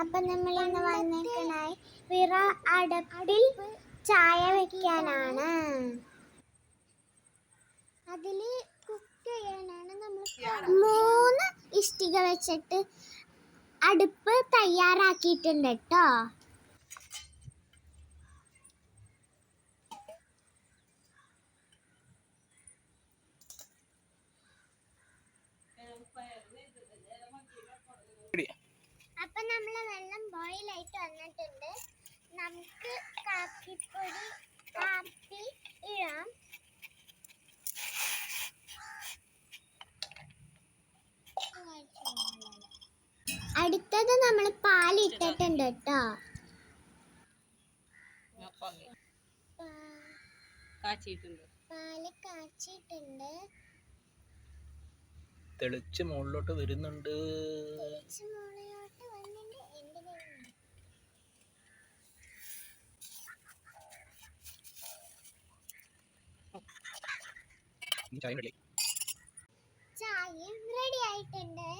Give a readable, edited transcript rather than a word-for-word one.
അപ്പൊ നമ്മൾ ഇന്ന് വന്നേക്കണായി വിറ അടുപ്പിൽ ചായ വെക്കാനാണ്. അതില് കുക്ക് ചെയ്യാനാണ് നമ്മൾ 3 ഇഷ്ടിക വെച്ചിട്ട് അടുപ്പ് തയ്യാറാക്കിയിട്ടുണ്ട് കേട്ടോ. അപ്പൊ നമ്മളെ വെള്ളം ബോയിൽ ആയിട്ട് വന്നിട്ടുണ്ട്. നമുക്ക് കാപ്പി ഇടാം. അടുത്തത് നമ്മൾ പാലിട്ടിട്ടുണ്ട് കേട്ടോ. പാല് കാച്ചിട്ടുണ്ട്. തെളിച്ച് മുകളിലോട്ട് വരുന്നുണ്ട്. ചായയും റെഡി ആയിട്ടുണ്ട്.